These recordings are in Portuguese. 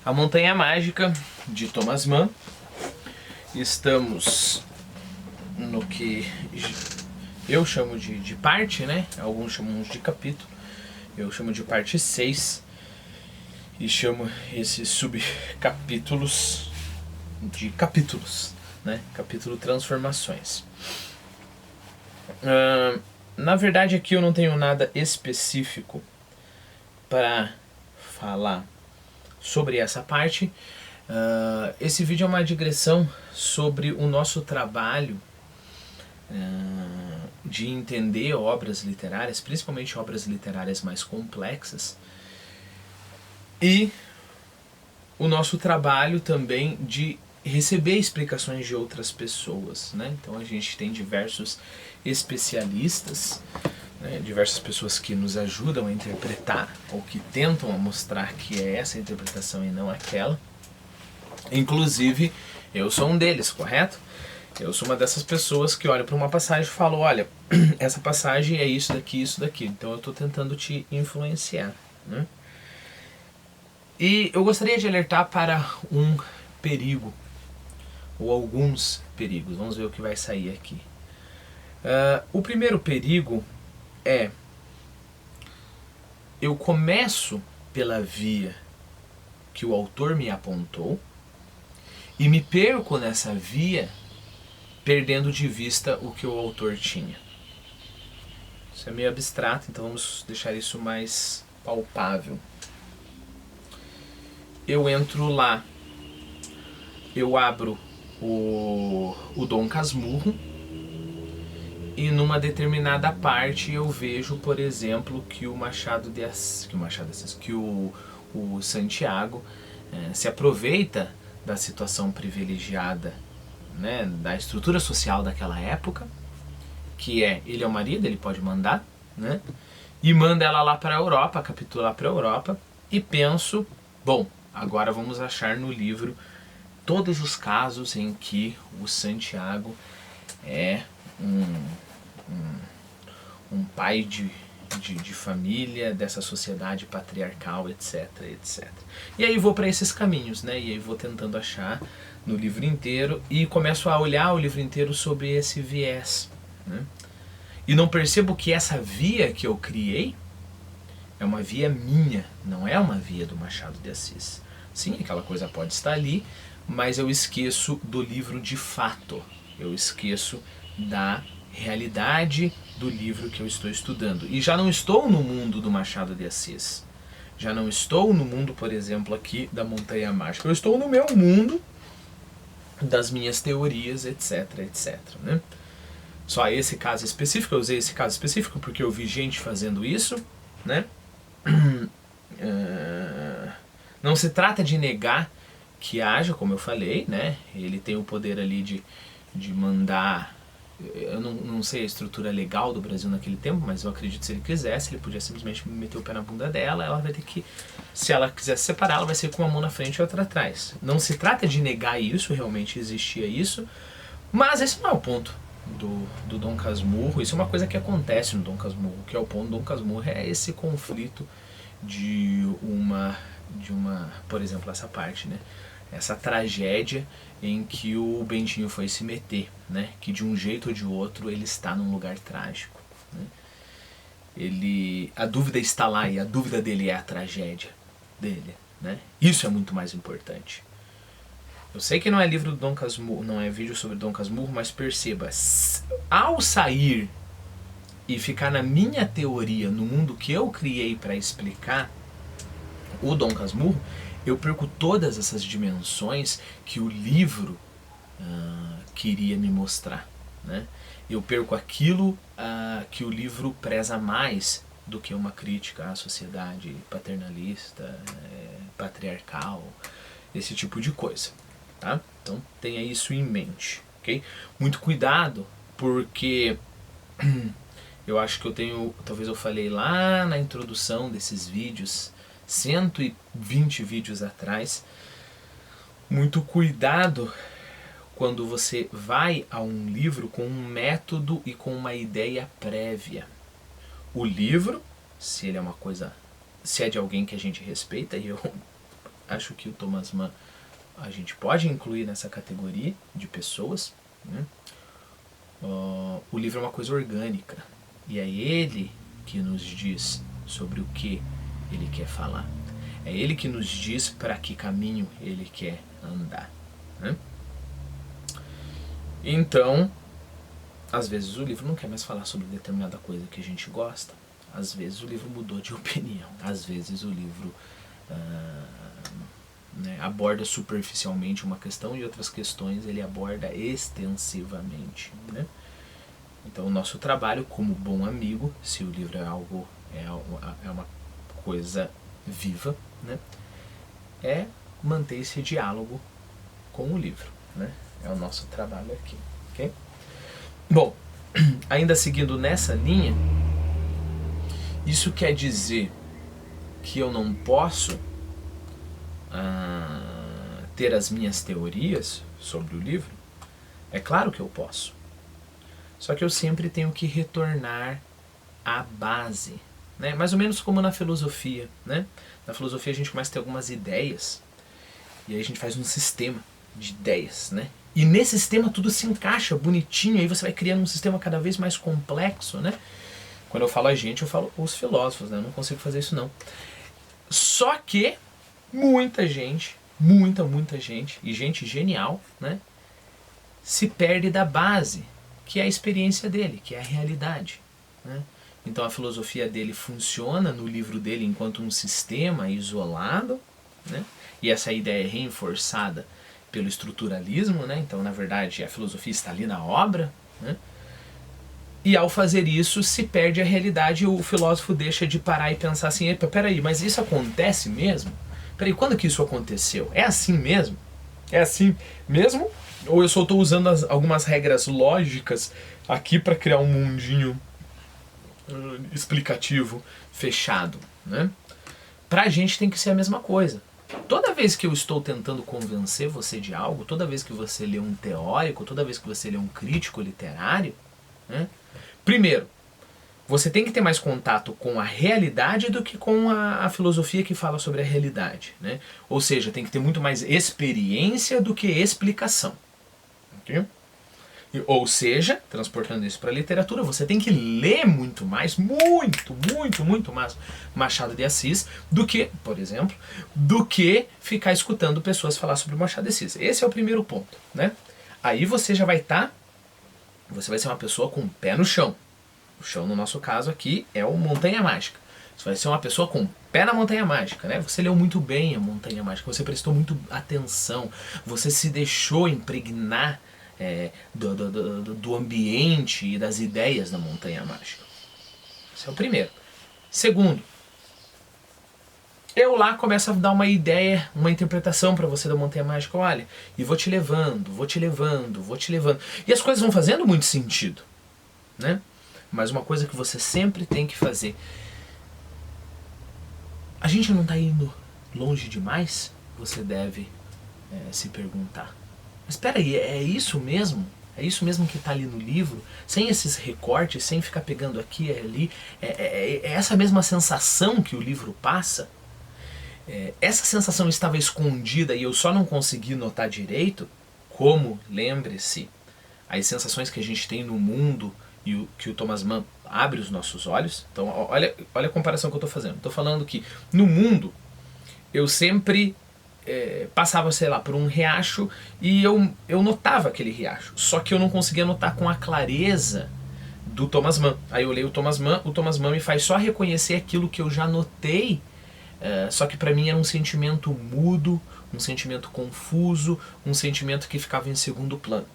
A Montanha Mágica, de Thomas Mann. Estamos no que eu chamo de parte, né? Alguns chamam de capítulo. Eu chamo de parte 6. E chamo esses subcapítulos de capítulos, né? Capítulo Transformações. Na verdade, aqui eu não tenho nada específico para falar sobre essa parte. Esse vídeo é uma digressão sobre o nosso trabalho de entender obras literárias, principalmente obras literárias mais complexas, e o nosso trabalho também de receber explicações de outras pessoas, né? Então a gente tem diversos especialistas, né? Diversas pessoas que nos ajudam a interpretar ou que tentam mostrar que é essa interpretação e não aquela. Inclusive, eu sou um deles, correto? Eu sou uma dessas pessoas que olha para uma passagem e fala, olha, essa passagem é isso daqui. Então eu estou tentando te influenciar, né? E eu gostaria de alertar para um perigo, ou alguns perigos. Vamos ver o que vai sair aqui. O primeiro perigo é: eu começo pela via que o autor me apontou e me perco nessa via, perdendo de vista o que o autor tinha. Isso é meio abstrato, então vamos deixar isso mais palpável. Eu entro lá, eu abro o Dom Casmurro e numa determinada parte eu vejo, por exemplo, que o o Santiago se aproveita da situação privilegiada, né, da estrutura social daquela época, que ele é o marido, ele pode mandar, né, e manda ela lá para a Europa, capitular para a Europa, e penso, bom, agora vamos achar no livro todos os casos em que o Santiago é um pai de família, dessa sociedade patriarcal, etc, etc. E aí vou para esses caminhos, né? E aí vou tentando achar no livro inteiro e começo a olhar o livro inteiro sob esse viés, né? E não percebo que essa via que eu criei é uma via minha, não é uma via do Machado de Assis. Sim, aquela coisa pode estar ali, mas eu esqueço do livro de fato. Eu esqueço da realidade do livro que eu estou estudando. E já não estou no mundo do Machado de Assis. Já não estou no mundo, por exemplo, aqui da Montanha Mágica. Eu estou no meu mundo das minhas teorias, etc, etc, né? Só esse caso específico, eu usei esse caso específico porque eu vi gente fazendo isso, né? Não se trata de negar que haja, como eu falei, né? Ele tem o poder ali de mandar. Eu não sei a estrutura legal do Brasil naquele tempo, mas eu acredito que se ele quisesse, ele podia simplesmente meter o pé na bunda dela, ela vai ter que, se ela quiser se separar, ela vai ser com uma mão na frente e outra atrás. Não se trata de negar isso, realmente existia isso, mas esse não é o ponto do Dom Casmurro. Isso é uma coisa que acontece no Dom Casmurro, que é o ponto do Dom Casmurro, é esse conflito de uma, por exemplo, essa parte, né? Essa tragédia em que o Bentinho foi se meter, né? Que de um jeito ou de outro ele está num lugar trágico, né? A dúvida está lá e a dúvida dele é a tragédia dele, né? Isso é muito mais importante. Eu sei que não é livro do Dom Casmurro, não é vídeo sobre Dom Casmurro, mas perceba, ao sair e ficar na minha teoria, no mundo que eu criei para explicar o Dom Casmurro, eu perco todas essas dimensões que o livro queria me mostrar, né? Eu perco aquilo que o livro preza mais do que uma crítica à sociedade paternalista, patriarcal, esse tipo de coisa, tá? Então tenha isso em mente, ok? Muito cuidado, porque eu acho que eu tenho, talvez eu falei lá na introdução desses vídeos, 120 vídeos atrás, muito cuidado quando você vai a um livro com um método e com uma ideia prévia. O livro, se ele é uma coisa, se é de alguém que a gente respeita, e eu acho que o Thomas Mann a gente pode incluir nessa categoria de pessoas, né? O livro é uma coisa orgânica e é ele que nos diz sobre o que ele quer falar. É ele que nos diz para que caminho ele quer andar, né? Então, às vezes o livro não quer mais falar sobre determinada coisa que a gente gosta. Às vezes o livro mudou de opinião. Às vezes o livro aborda superficialmente uma questão e outras questões ele aborda extensivamente, né? Então o nosso trabalho como bom amigo, se o livro é uma coisa viva, né, é manter esse diálogo com o livro, né? É o nosso trabalho aqui, ok? Bom, ainda seguindo nessa linha, isso quer dizer que eu não posso ter as minhas teorias sobre o livro? É claro que eu posso. Só que eu sempre tenho que retornar à base, né? Mais ou menos como na filosofia, né? Na filosofia a gente começa a ter algumas ideias e aí a gente faz um sistema de ideias, né? E nesse sistema tudo se encaixa bonitinho, aí você vai criando um sistema cada vez mais complexo, né? Quando eu falo a gente, eu falo os filósofos, né? Eu não consigo fazer isso não. Só que muita gente, muita gente, e gente genial, né, se perde da base, que é a experiência dele, que é a realidade, né? Então a filosofia dele funciona no livro dele enquanto um sistema isolado, né? E essa ideia é reforçada pelo estruturalismo, né? Então na verdade a filosofia está ali na obra, né? E ao fazer isso se perde a realidade e o filósofo deixa de parar e pensar assim, epa, peraí, mas isso acontece mesmo? Peraí, quando que isso aconteceu? É assim mesmo? É assim mesmo? Ou eu só estou usando algumas regras lógicas aqui para criar um mundinho explicativo, fechado, né? Pra gente tem que ser a mesma coisa. Toda vez que eu estou tentando convencer você de algo, toda vez que você lê um teórico, toda vez que você lê um crítico literário, né? Primeiro, você tem que ter mais contato com a realidade do que com a filosofia que fala sobre a realidade, né? Ou seja, tem que ter muito mais experiência do que explicação. Okay? Ou seja, transportando isso para a literatura, você tem que ler muito mais, muito mais Machado de Assis do que, por exemplo, do que ficar escutando pessoas falar sobre Machado de Assis. Esse é o primeiro ponto, né? Aí você já vai você vai ser uma pessoa com o pé no chão. O chão, no nosso caso aqui, é o Montanha Mágica. Você vai ser uma pessoa com o pé na Montanha Mágica, né? Você leu muito bem a Montanha Mágica, você prestou muito atenção, você se deixou impregnar do ambiente e das ideias da Montanha Mágica. Esse é o primeiro. Segundo, eu lá começo a dar uma ideia, uma interpretação para você da Montanha Mágica, olha, e vou te levando. E as coisas vão fazendo muito sentido, né? Mas uma coisa que você sempre tem que fazer, a gente não está indo longe demais? Você deve se perguntar. Mas espera aí, é isso mesmo? É isso mesmo que está ali no livro? Sem esses recortes, sem ficar pegando aqui e ali? É essa mesma sensação que o livro passa? Essa sensação estava escondida e eu só não consegui notar direito? Como, lembre-se, as sensações que a gente tem no mundo e que o Thomas Mann abre os nossos olhos. Então olha a comparação que eu estou fazendo. Estou falando que no mundo eu sempre passava, sei lá, por um riacho e eu notava aquele riacho. Só que eu não conseguia notar com a clareza do Thomas Mann. Aí eu leio o Thomas Mann me faz só reconhecer aquilo que eu já notei, só que para mim era um sentimento mudo, um sentimento confuso, um sentimento que ficava em segundo plano.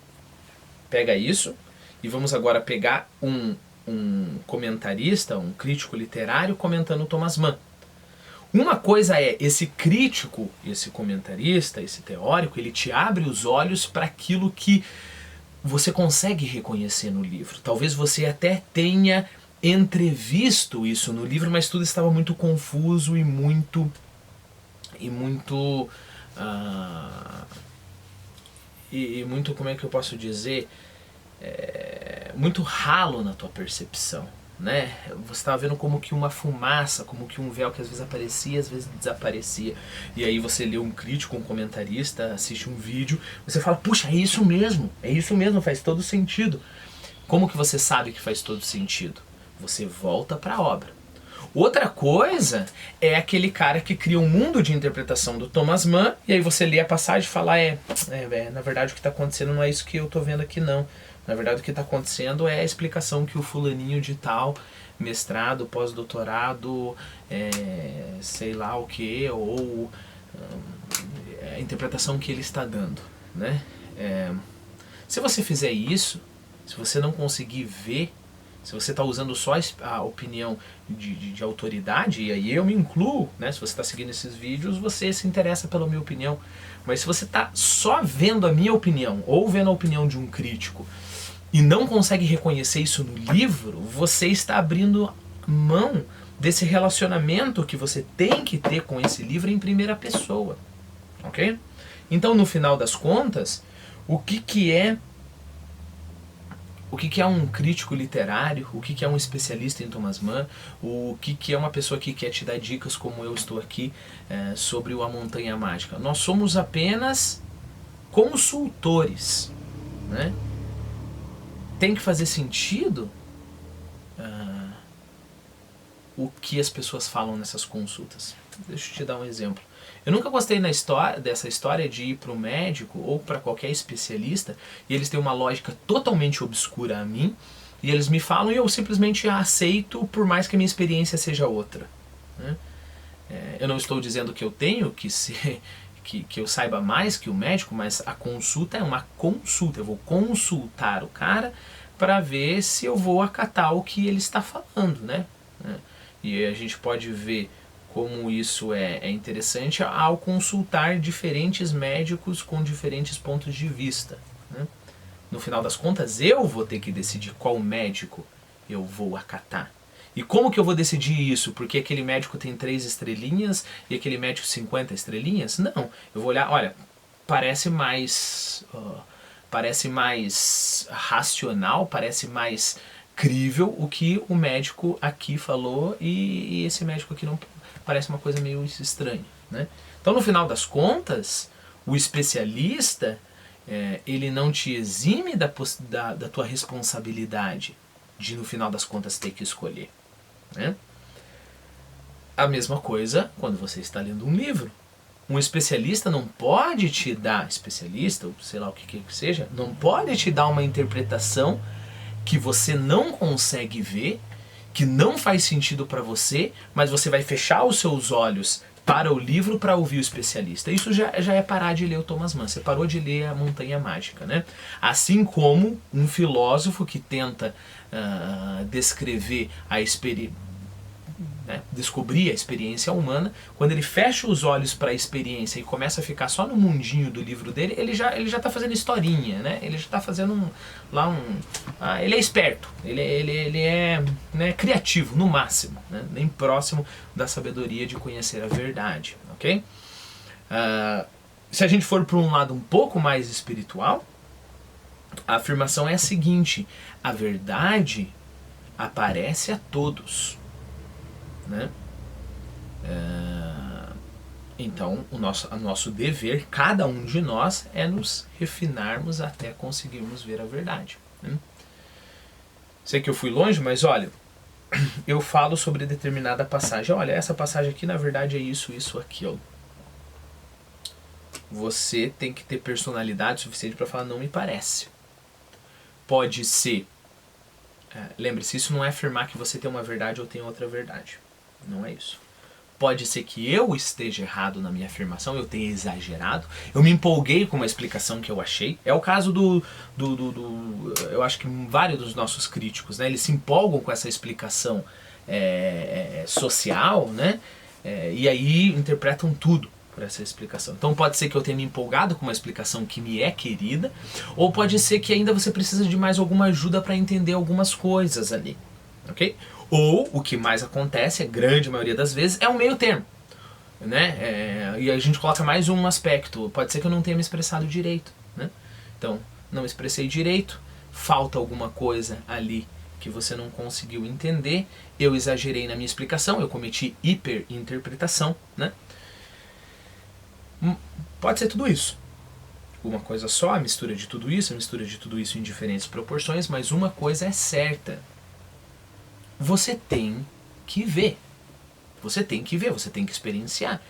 Pega isso e vamos agora pegar um comentarista, um crítico literário comentando o Thomas Mann. Uma coisa é, esse crítico, esse comentarista, esse teórico, ele te abre os olhos para aquilo que você consegue reconhecer no livro. Talvez você até tenha entrevisto isso no livro, mas tudo estava muito confuso e muito como é que eu posso dizer, muito ralo na tua percepção. né? Você estava vendo como que uma fumaça, como que um véu que às vezes aparecia, às vezes desaparecia. E aí você lê um crítico, um comentarista, assiste um vídeo, você fala, puxa, é isso mesmo, faz todo sentido. Como que você sabe que faz todo sentido? Você volta para a obra. Outra coisa é aquele cara que cria um mundo de interpretação do Thomas Mann, e aí você lê a passagem e fala, na verdade o que está acontecendo não é isso que eu estou vendo aqui não. Na verdade o que está acontecendo é a explicação que o fulaninho de tal, mestrado, pós-doutorado, sei lá o que, ou a interpretação que ele está dando, né? Se você fizer isso, se você não conseguir ver, se você está usando só a opinião de autoridade, e aí eu me incluo, né? Se você está seguindo esses vídeos, você se interessa pela minha opinião. Mas se você está só vendo a minha opinião, ou vendo a opinião de um crítico, e não consegue reconhecer isso no livro, você está abrindo mão desse relacionamento que você tem que ter com esse livro em primeira pessoa. Ok? Então, no final das contas, o que é um crítico literário, o que é um especialista em Thomas Mann, o que é uma pessoa que quer te dar dicas como eu estou aqui sobre A Montanha Mágica. Nós somos apenas consultores, né? Tem que fazer sentido o que as pessoas falam nessas consultas. Deixa eu te dar um exemplo. Eu nunca gostei dessa história de ir para o médico ou para qualquer especialista e eles têm uma lógica totalmente obscura a mim e eles me falam e eu simplesmente aceito por mais que a minha experiência seja outra, né? Eu não estou dizendo que eu tenho que ser... Que eu saiba mais que o médico, mas a consulta é uma consulta. Eu vou consultar o cara para ver se eu vou acatar o que ele está falando, né? E a gente pode ver como isso é interessante ao consultar diferentes médicos com diferentes pontos de vista, né? No final das contas, eu vou ter que decidir qual médico eu vou acatar. E como que eu vou decidir isso? Porque aquele médico tem 3 estrelinhas e aquele médico 50 estrelinhas? Não, eu vou olhar, olha, parece mais racional, parece mais crível o que o médico aqui falou e esse médico aqui não parece uma coisa meio estranha, né? Então, no final das contas, o especialista, ele não te exime da tua responsabilidade de, no final das contas, ter que escolher, né? A mesma coisa quando você está lendo um livro. Um especialista não pode te dar, especialista, ou sei lá o que seja, não pode te dar uma interpretação que você não consegue ver, que não faz sentido para você, mas você vai fechar os seus olhos para o livro para ouvir o especialista. Isso já é parar de ler o Thomas Mann. Você parou de ler A Montanha Mágica, né? Assim como um filósofo que tenta descrever a experiência, né, descobrir a experiência humana, quando ele fecha os olhos para a experiência e começa a ficar só no mundinho do livro dele, ele já está fazendo historinha, né? Ele já está fazendo ele é esperto, ele é, né, criativo no máximo, né? Nem próximo da sabedoria de conhecer a verdade, ok? Se a gente for para um lado um pouco mais espiritual, a afirmação é a seguinte: a verdade aparece a todos, né? Então, o nosso dever, cada um de nós, é nos refinarmos até conseguirmos ver a verdade, né? Sei que eu fui longe, mas olha, eu falo sobre determinada passagem. Olha, essa passagem aqui na verdade é isso, aquilo. Você tem que ter personalidade suficiente para falar não me parece. Pode ser, lembre-se, isso não é afirmar que você tem uma verdade ou tem outra verdade. Não é isso. Pode ser que eu esteja errado na minha afirmação, eu tenha exagerado, eu me empolguei com uma explicação que eu achei. É o caso eu acho que vários dos nossos críticos, né, eles se empolgam com essa explicação social, né, e aí interpretam tudo por essa explicação. Então pode ser que eu tenha me empolgado com uma explicação que me é querida, ou pode ser que ainda você precisa de mais alguma ajuda para entender algumas coisas ali, ok? Ou, o que mais acontece, a grande maioria das vezes, é um meio termo, né? E a gente coloca mais um aspecto. Pode ser que eu não tenha me expressado direito, né? Então, não me expressei direito, falta alguma coisa ali que você não conseguiu entender, eu exagerei na minha explicação, eu cometi hiperinterpretação, né? Pode ser tudo isso. Uma coisa só, a mistura de tudo isso em diferentes proporções, mas uma coisa é certa. Você tem que ver. Você tem que ver, você tem que experienciar.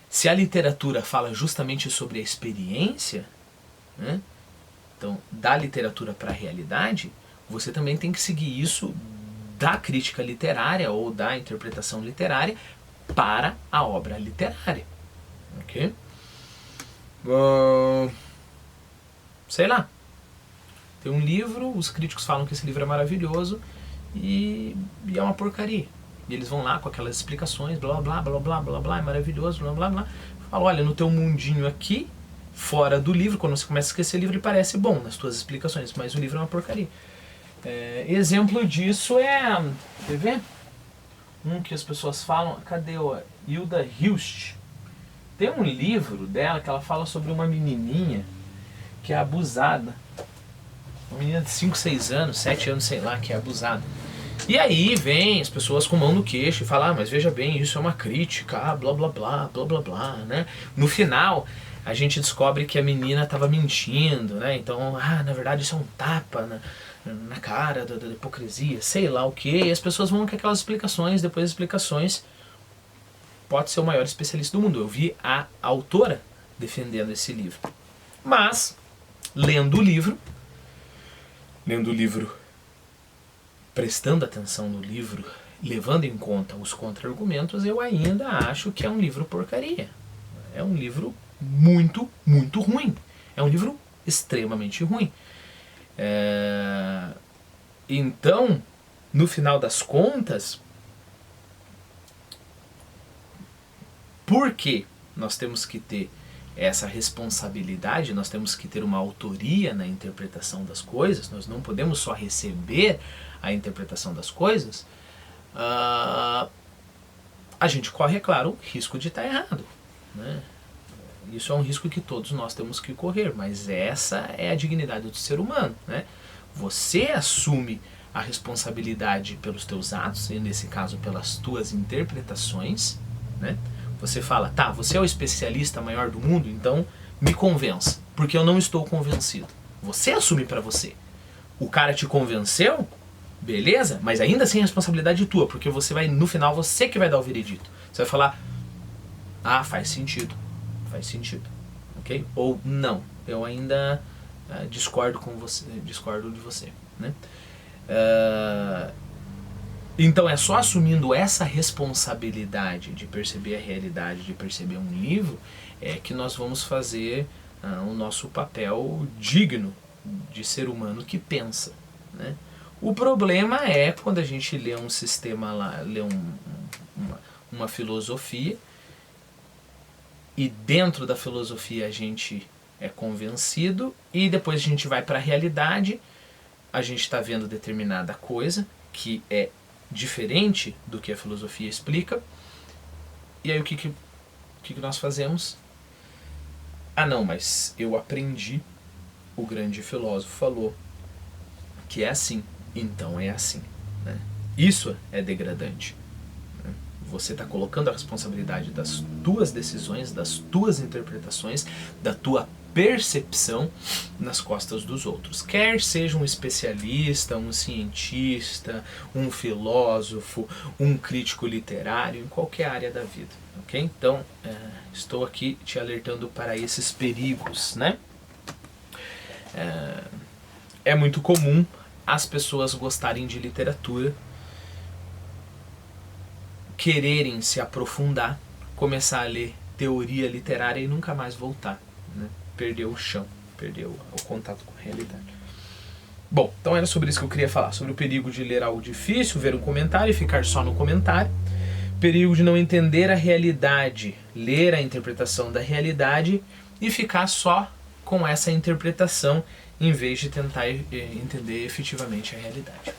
Se a literatura fala justamente sobre a experiência, né? Então, da literatura para a realidade, você também tem que seguir isso da crítica literária ou da interpretação literária para a obra literária. Ok? Sei lá. Tem um livro, os críticos falam que esse livro é maravilhoso e é uma porcaria. E eles vão lá com aquelas explicações, blá blá blá blá blá blá, é maravilhoso, blá blá blá. Falam, olha, no teu mundinho aqui, fora do livro, quando você começa a esquecer o livro, ele parece bom nas tuas explicações, mas o livro é uma porcaria. Exemplo disso quer ver? Um que as pessoas falam, cadê o Hilda Hilst? Tem um livro dela que ela fala sobre uma menininha que é abusada. Uma menina de 5, 6 anos, 7 anos, sei lá, que é abusada. E aí vem as pessoas com mão no queixo e falam, mas veja bem, isso é uma crítica, blá blá blá, blá blá blá, né? No final, a gente descobre que a menina estava mentindo, né? Então, na verdade isso é um tapa na cara da hipocrisia, sei lá o que. E as pessoas vão com aquelas explicações, depois das explicações, pode ser o maior especialista do mundo. Eu vi a autora defendendo esse livro. Mas, lendo o livro, prestando atenção no livro, levando em conta os contra-argumentos, eu ainda acho que é um livro porcaria. É um livro muito, muito ruim. É um livro extremamente ruim. Então, no final das contas, por que nós temos que ter essa responsabilidade, nós temos que ter uma autoria na interpretação das coisas, nós não podemos só receber a interpretação das coisas, a gente corre, é claro, o risco de estar errado, né? Isso é um risco que todos nós temos que correr, mas essa é a dignidade do ser humano, né? Você assume a responsabilidade pelos teus atos, e nesse caso pelas tuas interpretações, né? Você fala, tá, você é o especialista maior do mundo, então me convença, porque eu não estou convencido. Você assume pra você. O cara te convenceu, beleza, mas ainda assim é responsabilidade tua, porque você vai, no final, você que vai dar o veredito. Você vai falar, faz sentido, ok? Ou não, eu ainda discordo de você, né? Então é só assumindo essa responsabilidade de perceber a realidade, de perceber um livro, que nós vamos fazer o nosso papel digno de ser humano que pensa, né? O problema é quando a gente lê um sistema lá, lê uma filosofia, e dentro da filosofia a gente é convencido, e depois a gente vai para a realidade, a gente está vendo determinada coisa que é diferente do que a filosofia explica, e aí o que nós fazemos? Não, mas eu aprendi, o grande filósofo falou que é assim, então é assim, né? Isso é degradante, né? Você está colocando a responsabilidade das tuas decisões, das tuas interpretações, da tua percepção nas costas dos outros. Quer seja um especialista, um cientista, um filósofo, um crítico literário, em qualquer área da vida. Ok? Então, estou aqui te alertando para esses perigos, né? É muito comum as pessoas gostarem de literatura, quererem se aprofundar, começar a ler teoria literária e nunca mais voltar, né? Perdeu o chão, perdeu o contato com a realidade. Bom, então era sobre isso que eu queria falar, sobre o perigo de ler algo difícil, ver um comentário e ficar só no comentário, perigo de não entender a realidade, ler a interpretação da realidade e ficar só com essa interpretação em vez de tentar entender efetivamente a realidade.